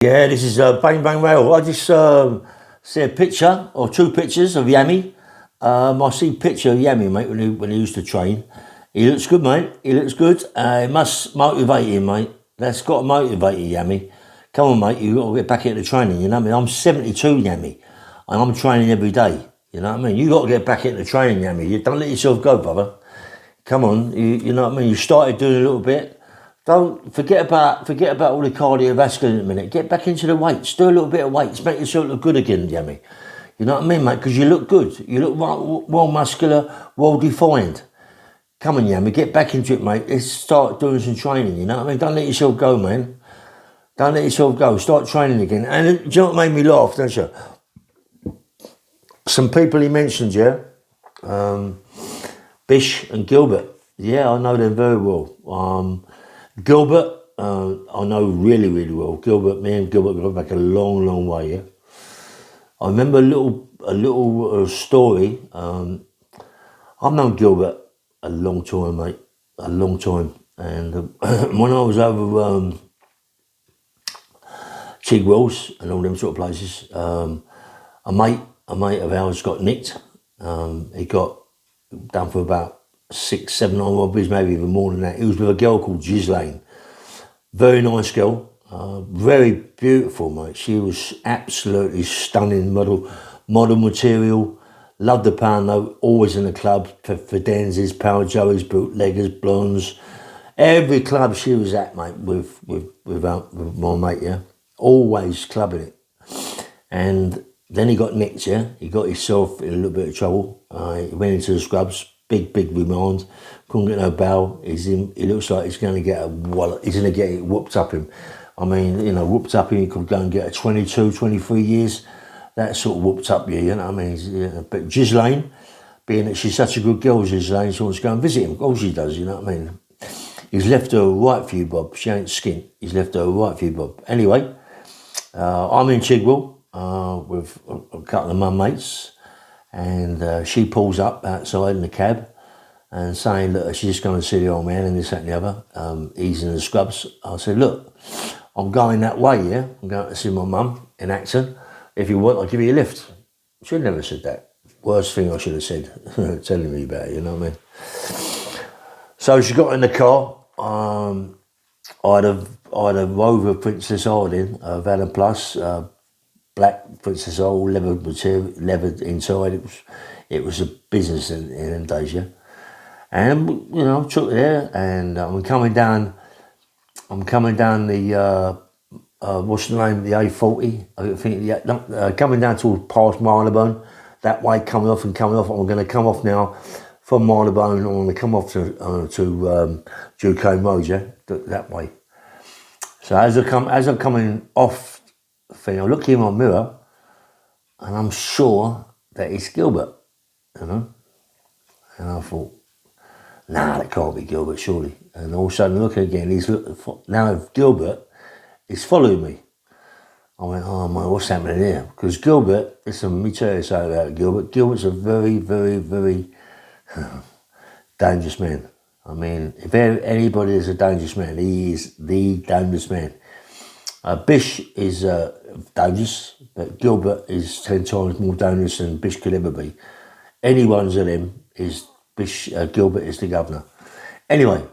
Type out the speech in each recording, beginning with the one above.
Yeah, this is Bang Bang Rail. I just see a picture or two pictures of Yammy. I see a picture of Yammy, mate, when he used to train. He looks good, mate. He looks good. It must motivate him, mate. That's got to motivate you, Yammy. Come on, mate. You got to get back into training. You know what I mean? I'm 72, Yammy, and I'm training every day. You know what I mean? You got to get back into training, Yammy. You don't let yourself go, brother. Come on. You know what I mean? You started doing a little bit. Don't forget about all the cardiovascular in a minute. Get back into the weights. Do a little bit of weights. Make yourself look good again, Yammy. You know what I mean, mate? Because you look good. You look well muscular, well defined. Come on, Yammy. Get back into it, mate. Let's start doing some training. You know what I mean? Don't let yourself go, man. Don't let yourself go. Start training again. And do you know what made me laugh? Don't you? Some people he mentioned, yeah. Bish and Gilbert. Yeah, I know them very well. Gilbert, I know really, really well. Me and Gilbert go back a long, long way. Yeah, I remember a little story. I've known Gilbert a long time, mate, a long time. And when I was over Chigwells and all them sort of places, a mate of ours got nicked. He got done for about 6, 7 armed robberies, maybe even more than that. He was with a girl called Ghislaine. Very nice girl, very beautiful, mate. She was absolutely stunning, model material. Loved the pound note, always in the club for dances, power joeys, bootleggers, blondes. Every club she was at, mate, with my mate, yeah. Always clubbing it. And then he got nicked, yeah. He got himself in a little bit of trouble. He went into the scrubs, big remand. Couldn't get no bail. He looks like he's going to get a wallet. He's going to get it whooped up him. I mean, you know, whooped up him. He could go and get a 22, 23 years. That sort of whooped up you know what I mean? Yeah. But Ghislaine, being that she's such a good girl, Ghislaine, she wants to go and visit him. Of course she does, you know what I mean? He's left her right for you, Bob. She ain't skint. He's left her right for you, Bob. Anyway, I'm in Chigwell with a couple of my mates, and she pulls up outside in the cab and saying, look, she's just going to see the old man and this, that and the other. He's in the scrubs. I said, look, I'm going that way, yeah? I'm going to see my mum in Acton. If you want, I'll give you a lift. She never said that. Worst thing I should have said, telling me about it, you know what I mean? So she got in the car. I had a Rover Princess Harding, Van Plus, black Princess Hall, leather inside. It was a business in them days, yeah. And you know, took it there, and I'm coming down the what's the name? The A40. I think coming down towards past Marylebone, that way, coming off. I'm going to come off now from Marylebone. I'm going to come off to Duquesne Road, yeah, that way. So as I'm coming off, I look in my mirror, and I'm sure that it's Gilbert, you know. And I thought, nah, that can't be Gilbert, surely. And all of a sudden, looking again, now Gilbert is following me. I went, oh man, what's happening here? Because Gilbert, listen, let me tell you something about Gilbert. Gilbert's a very, very, very dangerous man. I mean, if anybody is a dangerous man, he is the dangerous man. Bish is dangerous, but Gilbert is 10 times more dangerous than Bish could ever be. Any one of them is Bish. Gilbert is the governor. Anyway,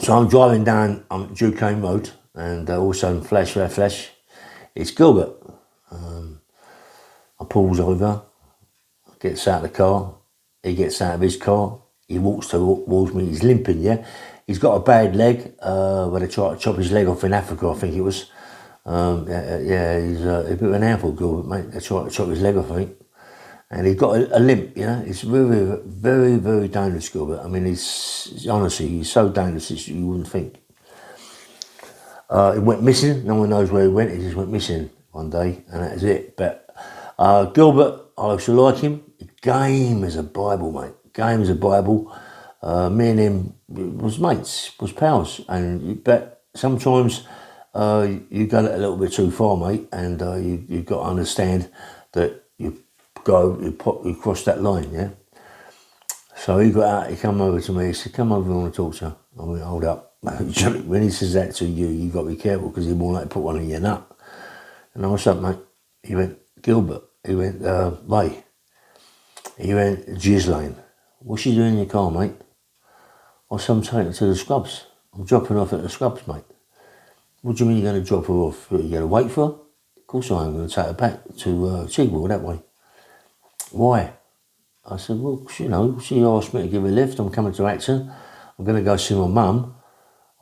so I'm driving down Duquesne Road, and also flash, it's Gilbert. I pulls over, gets out of the car, he gets out of his car, he walks towards me, he's limping, yeah? He's got a bad leg, where they tried to chop his leg off in Africa, I think it was. He's a bit of an handful, Gilbert, mate. They tried to chop his leg off, I think. And he's got a limp, you know. It's very, very, very dangerous, Gilbert. I mean, honestly, he's so dangerous you wouldn't think. He went missing. No one knows where he went. He just went missing one day, and that is it. But Gilbert, I used to like him. Game as a Bible, mate. Game as a Bible. Me and him was mates, was pals. But sometimes you go a little bit too far, mate, and you've got to understand that you cross that line, yeah? So he got out, he come over to me, he said, come over, I want to talk to you. I went, hold up. when he says that to you, you've got to be careful because he won't let put one in your nut. And I was like, mate, he went, Gilbert. He went, Ray. He went, Ghislaine. What's you doing in your car, mate? I said, I'm taking it to the scrubs. I'm dropping off at the scrubs, mate. What do you mean you're going to drop her off? You're going to wait for her? Of course I am going to take her back to Chigwell that way. Why? I said, well, you know, she asked me to give her a lift. I'm coming to Acton. I'm going to go see my mum.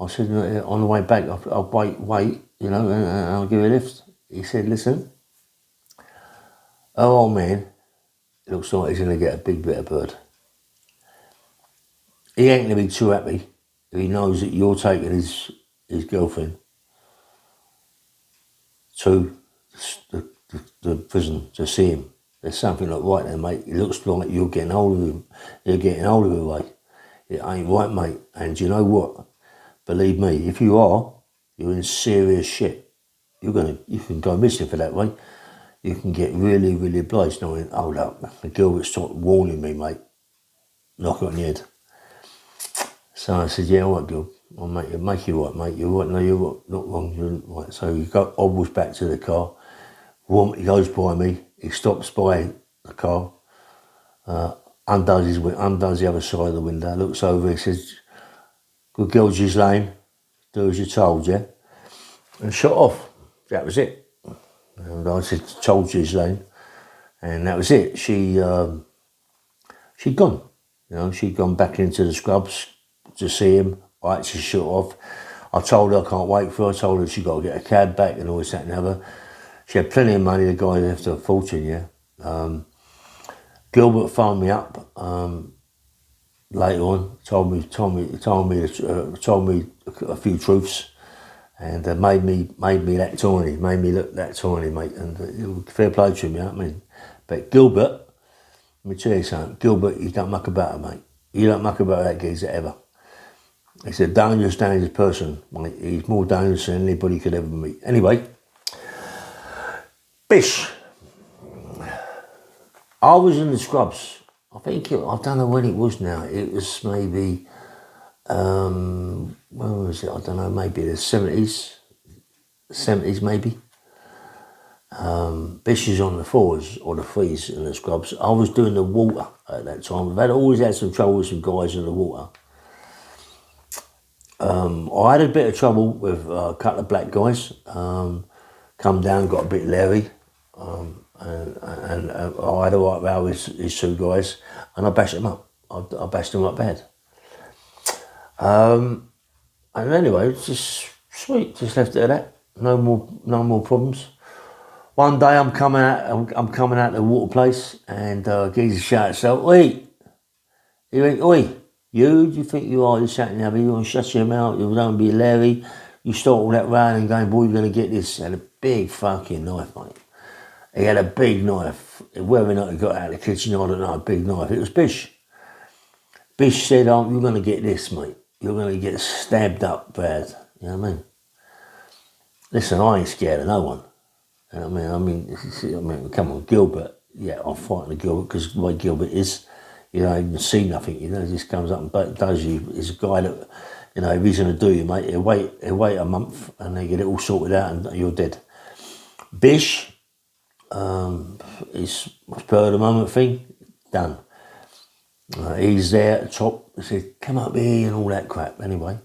I said, on the way back, I'll wait, you know, and I'll give her a lift. He said, listen, oh man, looks like he's going to get a big bit of bird. He ain't going to be too happy if he knows that you're taking his girlfriend to the prison to see him. There's something not right there, mate. It looks like you're getting hold of him. You're getting hold of him, mate. It ain't right, mate. And you know what? Believe me, if you are, you're in serious shit. You can go missing for that way. You can get really, really obliged knowing, hold up, the Gilbert's started warning me, mate. Knock it on the head. So I said, yeah, all right, Gil. I'll make you right, mate. You're right, no, you're right, not wrong, you're right. So he hobbles back to the car. He goes by me. He stops by the car, undoes the other side of the window, looks over, he says, good girl, Ghislaine, do as you're told, yeah? And shot off. That was it. And I said, told Ghislaine, and that was it. She'd gone. You know, she'd gone back into the scrubs to see him. I actually shut off. I told her I can't wait for her. I told her she got to get a cab back and all this, that and the other. She had plenty of money, the guy left her a fortune, yeah. Gilbert phoned me up later on, told me a few truths, and made me that tiny, made me look that tiny, mate. And fair play to him, you know what I mean? But Gilbert, let me tell you something, Gilbert, you don't muck about it, mate. You don't muck about that geezer ever. He's a dangerous person, mate. He's more dangerous than anybody could ever meet. Anyway, Bish. I was in the scrubs. I don't know when it was now. It was maybe, when was it? I don't know, maybe the 70s maybe. Bish is on the 4s or the 3s in the scrubs. I was doing the water at that time. I've always had some trouble with some guys in the water. I had a bit of trouble with a couple of black guys. Come down, got a bit leery. And I had a right row with these two guys, and I bashed them up. I bashed them up bad. And anyway, it's just sweet. Just left it at that. No more problems. One day I'm coming out the water place, and geezer shouts out, "Oi!" He went, "Oi, you? Do you think you are? You're shouting at me. You want to shut your mouth? You don't be Larry. You start all that round and going, boy, you're going to get this." Had a big fucking knife, mate. He had a big knife. Whether or not he got out of the kitchen, I don't know, a big knife. It was Bish. Bish said, "Oh, you're going to get this, mate. You're going to get stabbed up bad." You know what I mean? Listen, I ain't scared of no one. You know what I mean, come on, Gilbert. Yeah, I'm fighting Gilbert because the way Gilbert is, you know, he doesn't see nothing. You know, he just comes up and does you. He's a guy that, you know, if he's going to do you, mate, he'll wait a month and they get it all sorted out and you're dead. Bish, is spur of the moment thing, done. He's there at the top. He said, "Come up here," and all that crap. Anyway,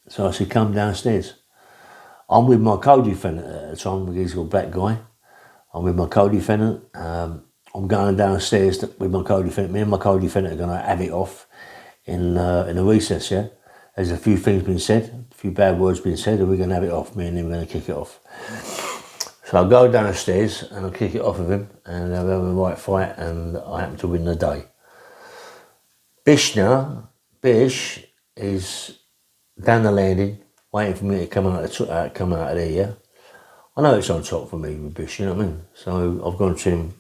so I said, "Come downstairs." I'm with my co-defendant at the time. He's a black guy. I'm with my co-defendant. I'm going downstairs with my co-defendant. Me and my co-defendant are going to have it off in a recess. Yeah, there's a few things been said, a few bad words been said, and we're going to have it off. Me and him are going to kick it off. So I go downstairs and I kick it off with him, and I have a right fight, and I happen to win the day. Bish is down the landing, waiting for me to come out of there, yeah? I know it's on top for me with Bish, you know what I mean? So I've gone to him,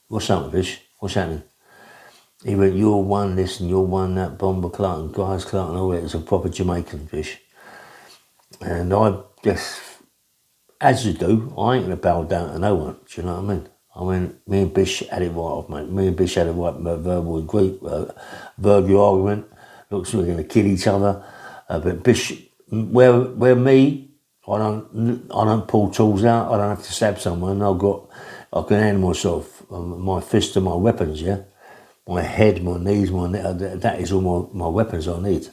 "What's up, Bish? What's happening?" He went, "You're one this and you're one that, Bomber Clark and Guys Clark and all that." It's a proper Jamaican, Bish. And I just, as you do, I ain't going to bow down to no one, do you know what I mean? I mean, me and Bish had it right off, mate. Me and Bish had a right verbal argument. Looks like we're going to kill each other. But Bish where me, I don't pull tools out. I don't have to stab someone. I can handle myself. My fists are my weapons. Yeah, my head, my knees, my neck. That is all my weapons I need.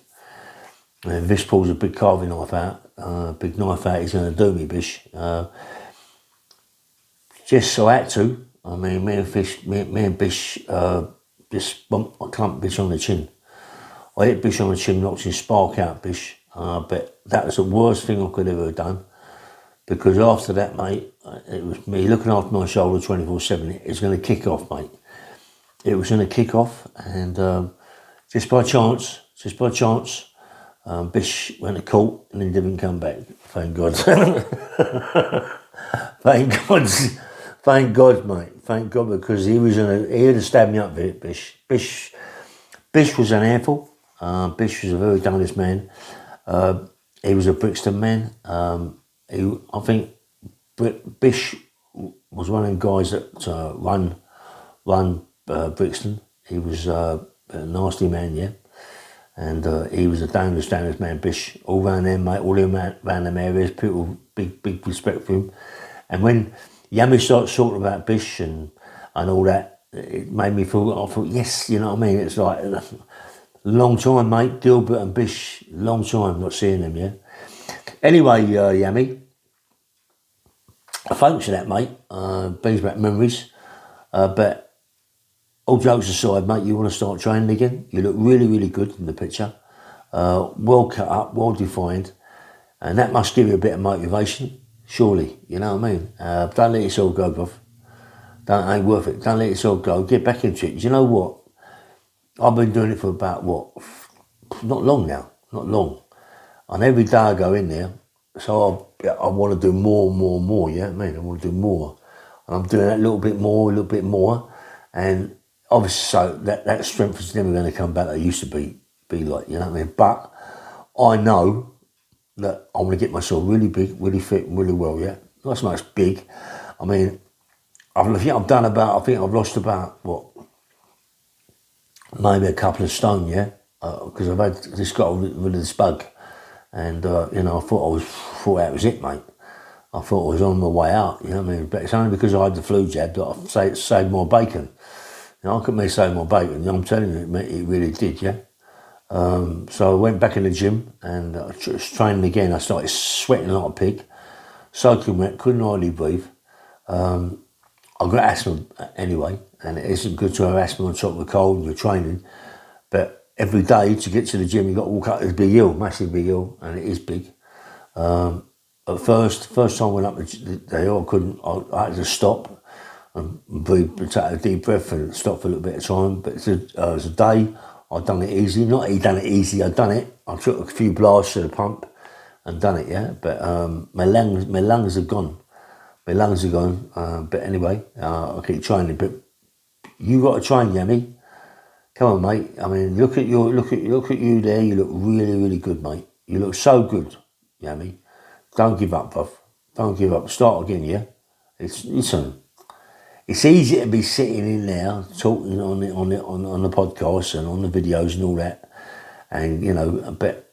And if Bish pulls a big carving knife out, big knife out, he's going to do me, Bish. Just so I had to. I mean, me and Bish just clumped Bish on the chin. I hit Bish on the chin, knocked his spark out, Bish. But that was the worst thing I could ever have done. Because after that, mate, it was me looking after my shoulder 24/7. It was going to kick off, mate. It was going to kick off, and just by chance, Bish went to court and then didn't come back. Thank God. Thank God, mate. Thank God, because he would have stabbed me up a bit, Bish. Bish was an handful. Bish was a very dangerous man. He was a Brixton man. I think Bish was one of them guys that run Brixton. He was a nasty man, yeah. And he was a dangerous man, Bish. All round there, mate, all around them areas, people, big respect for him. And when Yammy started talking about Bish and all that, it made me feel, I thought, yes, you know what I mean? It's like, long time, mate, Gilbert and Bish, long time not seeing them, yeah? Anyway, Yammy, thanks for that, mate. Brings back memories. But all jokes aside, mate, you want to start training again? You look really, really good in the picture. Well cut up, well defined. And that must give you a bit of motivation, surely. You know what I mean? Don't let yourself go, bruv. Ain't worth it. Don't let yourself go. Get back into it. Do you know what? I've been doing it for about, not long now. Not long. And every day I go in there, so I want to do more, yeah? I mean, I want to do more. And I'm doing that a little bit more. And obviously, so that strength is never going to come back like it used to be like, you know what I mean? But I know that I want to get myself really big, really fit, really well, yeah? Not so much big. I mean, I think I've lost about, maybe a couple of stone, yeah? Because I've just got rid of this bug. And, I thought that was it, mate. I thought I was on my way out, you know what I mean? But it's only because I had the flu jab that I've saved more bacon. You know, I couldn't save more bacon. I'm telling you, mate, it really did, yeah? So I went back in the gym and I was training again. I started sweating like a pig, soaking wet, couldn't hardly breathe. I've got asthma anyway, and it isn't good to have asthma on top of the cold and you're training. But every day to get to the gym, you've got to walk up this big hill, massive big hill, and it is big. At first time I went up the hill, I had to stop and take a deep breath and stop for a little bit of time. But it was a day I'd done it easy. Not he done it easy, I'd done it. I took a few blasts to the pump and done it, yeah. But my lungs are gone. But anyway, I keep training. But you got to train, Yammy. Come on, mate. I mean, look at you there. You look really, really good, mate. You look so good, Yammy. Don't give up, bruv. Don't give up. Start again, yeah. Listen. It's easy to be sitting in there talking on the podcast and on the videos and all that, and but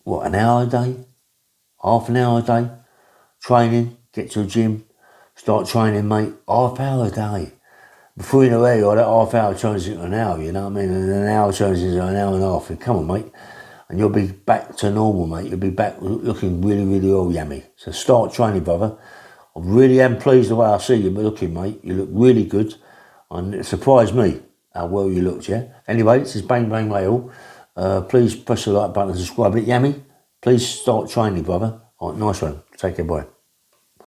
an hour a day, half an hour a day, training, get to the gym, start training, mate. Half hour a day. Before you know where you are, that half hour turns into an hour. You know what I mean? And an hour turns into an hour and a half. And come on, mate. And you'll be back to normal, mate. You'll be back looking really, really well, Yammy. So start training, brother. I really am pleased the way I see you looking, mate. You look really good. And it surprised me how well you looked, yeah? Anyway, this is Bang Bang Mail. Please press the like button and subscribe. Yammy, please start training, brother. All right, nice one. Take care, bye.